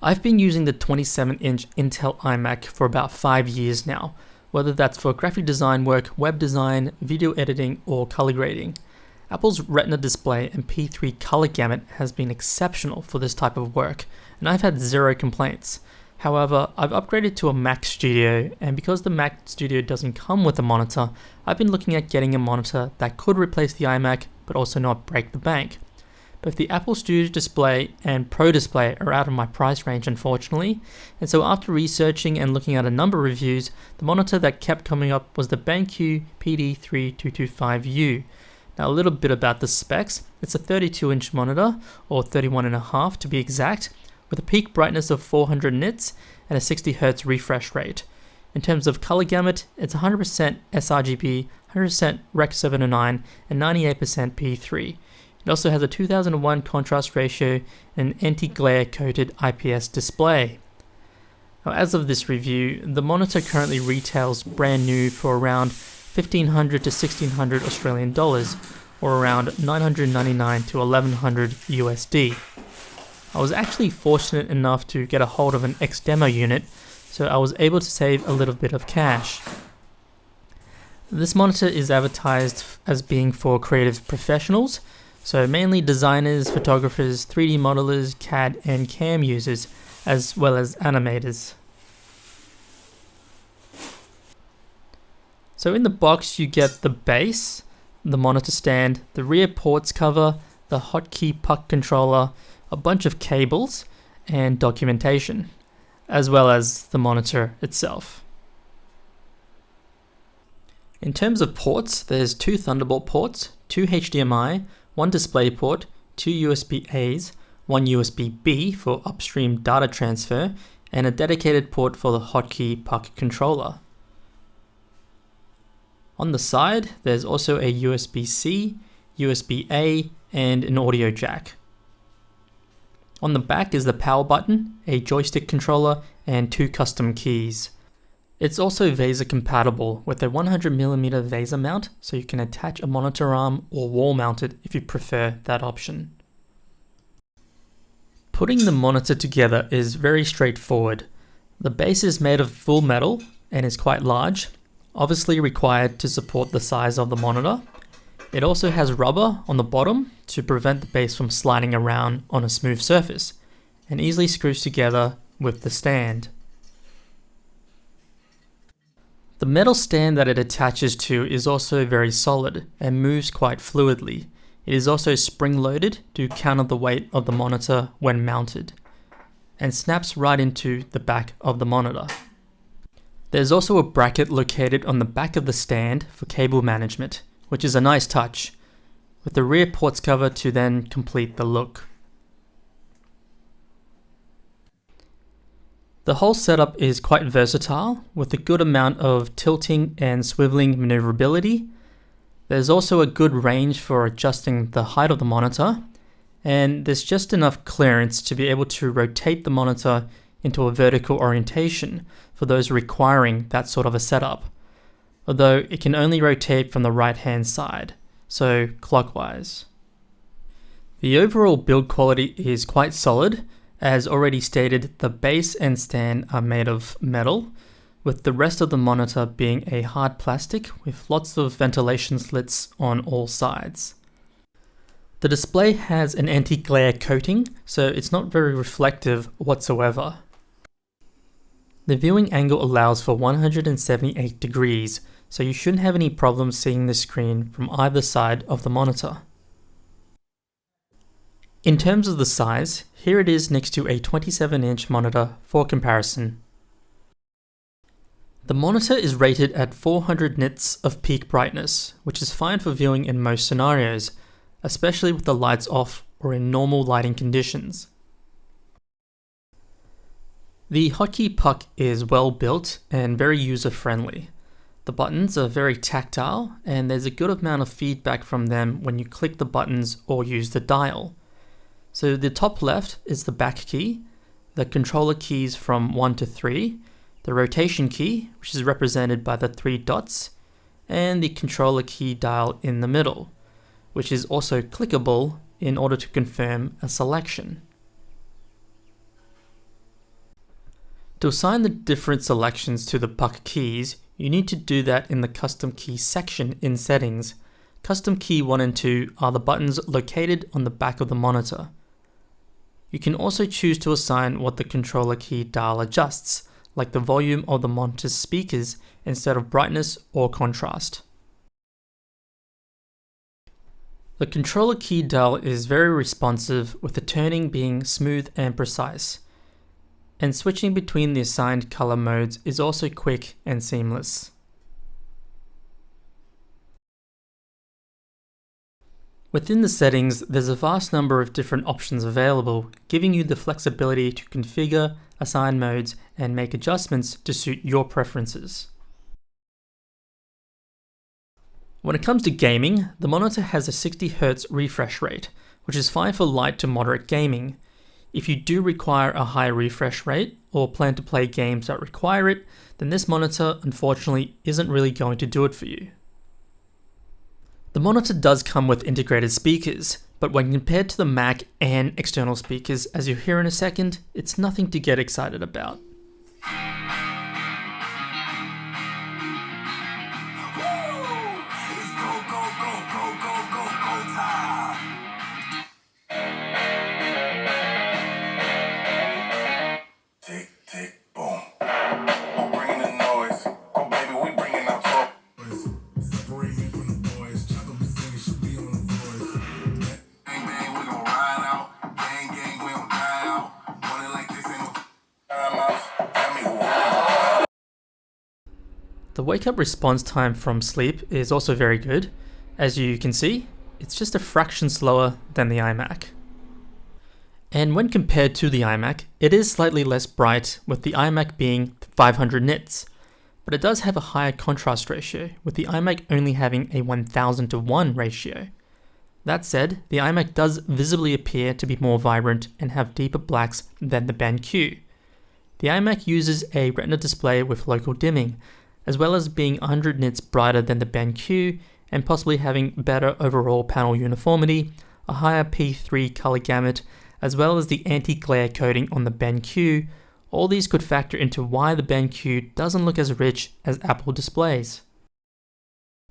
I've been using the 27-inch Intel iMac for about 5 years now, whether that's for graphic design work, web design, video editing, or color grading. Apple's Retina display and P3 color gamut has been exceptional for this type of work, and I've had zero complaints. However, I've upgraded to a Mac Studio, and because the Mac Studio doesn't come with a monitor, I've been looking at getting a monitor that could replace the iMac, but also not break the bank. But the Apple Studio Display and Pro Display are out of my price range, unfortunately, and so after researching and looking at a number of reviews, the monitor that kept coming up was the BenQ PD3225U. Now a little bit about the specs. It's a 32-inch monitor, or 31.5 to be exact, with a peak brightness of 400 nits and a 60Hz refresh rate. In terms of color gamut, it's 100% sRGB, 100% Rec 709, and 98% P3. It also has a 2001 contrast ratio and an anti-glare coated IPS display. Now, as of this review, the monitor currently retails brand new for around $1,500 to $1,600 Australian dollars, or around $999 to $1,100 USD. I was actually fortunate enough to get a hold of an X-Demo unit, so I was able to save a little bit of cash. This monitor is advertised as being for creative professionals, so mainly designers, photographers, 3D modelers, CAD and CAM users, as well as animators. So in the box you get the base, the monitor stand, the rear ports cover, the Hotkey puck controller, a bunch of cables, and documentation, as well as the monitor itself. In terms of ports, there's 2 Thunderbolt ports, 2 HDMI, 1 DisplayPort, 2 USB-A's, 1 USB-B for upstream data transfer, and a dedicated port for the Hotkey puck controller. On the side, there's also a USB-C, USB-A, and an audio jack. On the back is the power button, a joystick controller, and 2 custom keys. It's also VESA compatible with a 100mm VESA mount, so you can attach a monitor arm or wall mount it if you prefer that option. Putting the monitor together is very straightforward. The base is made of full metal and is quite large, obviously required to support the size of the monitor. It also has rubber on the bottom to prevent the base from sliding around on a smooth surface, and easily screws together with the stand. The metal stand that it attaches to is also very solid and moves quite fluidly. It is also spring-loaded to counter the weight of the monitor when mounted, and snaps right into the back of the monitor. There's also a bracket located on the back of the stand for cable management, which is a nice touch, with the rear ports cover to then complete the look. The whole setup is quite versatile, with a good amount of tilting and swiveling maneuverability. There's also a good range for adjusting the height of the monitor, and there's just enough clearance to be able to rotate the monitor into a vertical orientation for those requiring that sort of a setup, although it can only rotate from the right-hand side, so clockwise. The overall build quality is quite solid. As already stated, the base and stand are made of metal, with the rest of the monitor being a hard plastic with lots of ventilation slits on all sides. The display has an anti-glare coating, so it's not very reflective whatsoever. The viewing angle allows for 178 degrees, so you shouldn't have any problems seeing the screen from either side of the monitor. In terms of the size, here it is next to a 27-inch monitor for comparison. The monitor is rated at 400 nits of peak brightness, which is fine for viewing in most scenarios, especially with the lights off or in normal lighting conditions. The Hotkey puck is well built and very user-friendly. The buttons are very tactile, and there's a good amount of feedback from them when you click the buttons or use the dial. So the top left is the back key, the controller keys from 1 to 3, the rotation key, which is represented by the 3 dots, and the controller key dial in the middle, which is also clickable in order to confirm a selection. To assign the different selections to the puck keys, you need to do that in the custom key section in settings. Custom key 1 and 2 are the buttons located on the back of the monitor. You can also choose to assign what the controller key dial adjusts, like the volume of the monitor's speakers instead of brightness or contrast. The controller key dial is very responsive, with the turning being smooth and precise. And switching between the assigned color modes is also quick and seamless. Within the settings, there's a vast number of different options available, giving you the flexibility to configure, assign modes, and make adjustments to suit your preferences. When it comes to gaming, the monitor has a 60Hz refresh rate, which is fine for light to moderate gaming. If you do require a high refresh rate or plan to play games that require it, then this monitor unfortunately isn't really going to do it for you. The monitor does come with integrated speakers, but when compared to the Mac and external speakers, as you'll hear in a second, it's nothing to get excited about. The wake-up response time from sleep is also very good. As you can see, it's just a fraction slower than the iMac. And when compared to the iMac, it is slightly less bright, with the iMac being 500 nits. But it does have a higher contrast ratio, with the iMac only having a 1000:1 ratio. That said, the iMac does visibly appear to be more vibrant and have deeper blacks than the BenQ. The iMac uses a Retina display with local dimming, as well as being 100 nits brighter than the BenQ and possibly having better overall panel uniformity, a higher P3 color gamut, as well as the anti-glare coating on the BenQ. All these could factor into why the BenQ doesn't look as rich as Apple displays.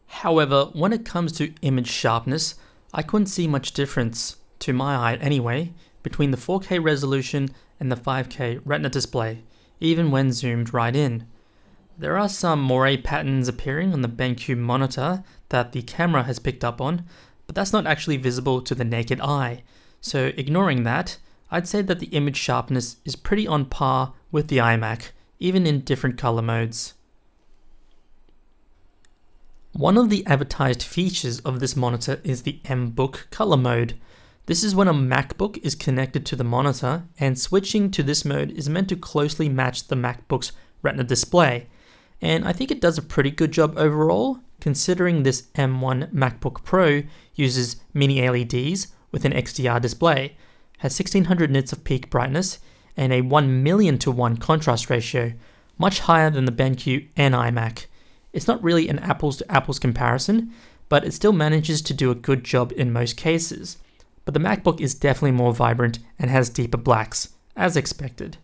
However, when it comes to image sharpness, I couldn't see much difference, to my eye anyway, between the 4K resolution and the 5K Retina display, even when zoomed right in. There are some moire patterns appearing on the BenQ monitor that the camera has picked up on, but that's not actually visible to the naked eye. So ignoring that, I'd say that the image sharpness is pretty on par with the iMac, even in different color modes. One of the advertised features of this monitor is the MBook color mode. This is when a Macbook is connected to the monitor, and switching to this mode is meant to closely match the Macbook's Retina display. And I think it does a pretty good job overall, considering this M1 MacBook Pro uses mini LEDs with an XDR display, has 1600 nits of peak brightness, and a 1,000,000:1 contrast ratio, much higher than the BenQ and iMac. It's not really an apples to apples comparison, but it still manages to do a good job in most cases. But the MacBook is definitely more vibrant and has deeper blacks, as expected.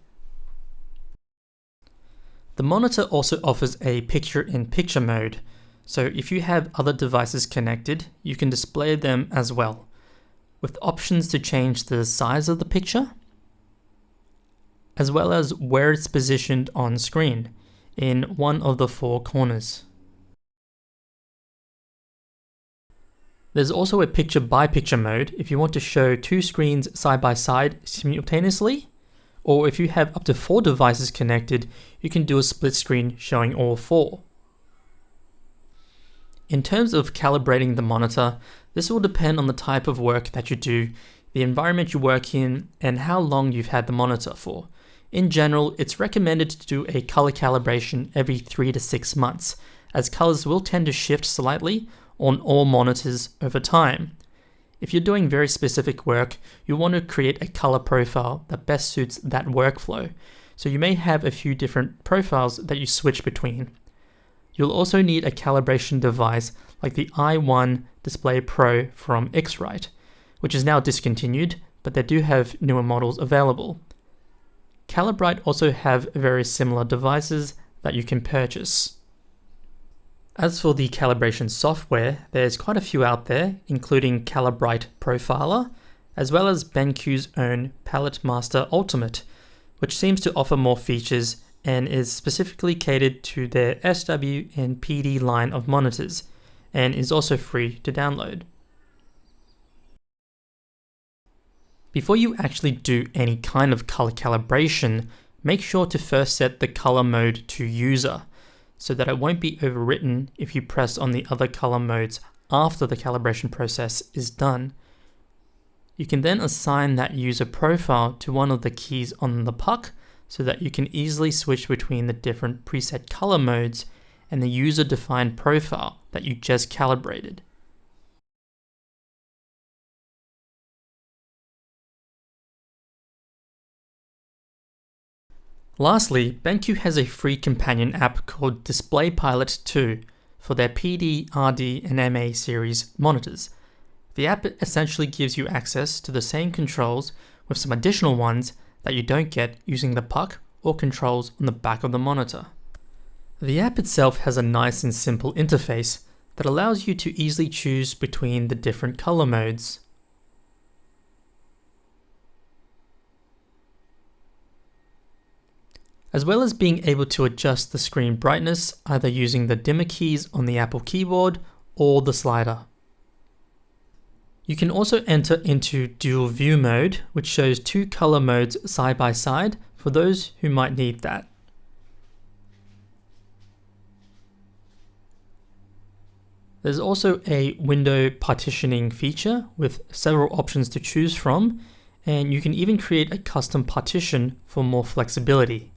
The monitor also offers a picture-in-picture mode, so if you have other devices connected, you can display them as well, with options to change the size of the picture, as well as where it's positioned on screen, in one of the four corners. There's also a picture-by-picture mode if you want to show two screens side by side simultaneously, or if you have up to 4 devices connected, you can do a split screen showing all 4. In terms of calibrating the monitor, this will depend on the type of work that you do, the environment you work in, and how long you've had the monitor for. In general, it's recommended to do a color calibration every 3 to 6 months, as colors will tend to shift slightly on all monitors over time. If you're doing very specific work, you want to create a color profile that best suits that workflow, so you may have a few different profiles that you switch between. You'll also need a calibration device like the i1 Display Pro from X-Rite, which is now discontinued, but they do have newer models available. Calibrate also have very similar devices that you can purchase. As for the calibration software, there's quite a few out there, including Calibrate Profiler, as well as BenQ's own Palette Master Ultimate, which seems to offer more features and is specifically catered to their SW and PD line of monitors, and is also free to download. Before you actually do any kind of color calibration, make sure to first set the color mode to user, so that it won't be overwritten if you press on the other color modes after the calibration process is done. You can then assign that user profile to one of the keys on the puck so that you can easily switch between the different preset color modes and the user-defined profile that you just calibrated. Lastly, BenQ has a free companion app called Display Pilot 2 for their PD, RD, and MA series monitors. The app essentially gives you access to the same controls with some additional ones that you don't get using the puck or controls on the back of the monitor. The app itself has a nice and simple interface that allows you to easily choose between the different color modes. As well as being able to adjust the screen brightness either using the dimmer keys on the Apple keyboard or the slider. You can also enter into dual view mode, which shows two color modes side by side for those who might need that. There's also a window partitioning feature with several options to choose from, and you can even create a custom partition for more flexibility.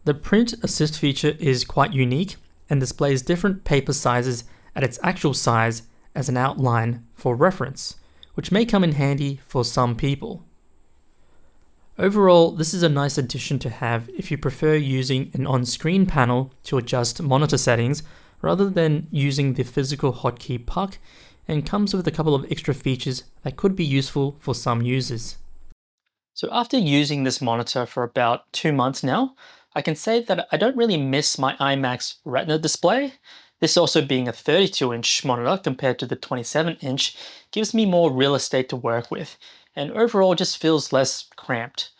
The print assist feature is quite unique and displays different paper sizes at its actual size as an outline for reference, which may come in handy for some people. Overall, this is a nice addition to have if you prefer using an on-screen panel to adjust monitor settings rather than using the physical hotkey puck, and comes with a couple of extra features that could be useful for some users. So after using this monitor for about 2 months now, I can say that I don't really miss my iMac's Retina display. This also being a 32-inch monitor compared to the 27-inch gives me more real estate to work with, and overall just feels less cramped.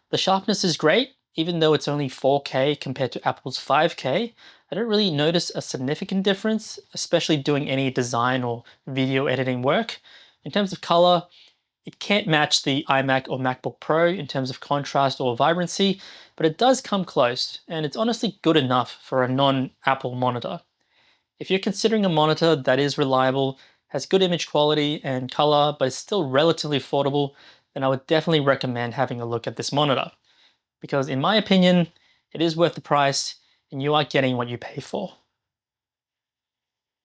The sharpness is great, even though it's only 4K compared to Apple's 5K. I don't really notice a significant difference, especially doing any design or video editing work. In terms of color, it can't match the iMac or MacBook Pro in terms of contrast or vibrancy, but it does come close, and it's honestly good enough for a non-Apple monitor. If you're considering a monitor that is reliable, has good image quality and color, but is still relatively affordable, then I would definitely recommend having a look at this monitor. Because in my opinion, it is worth the price, and you are getting what you pay for.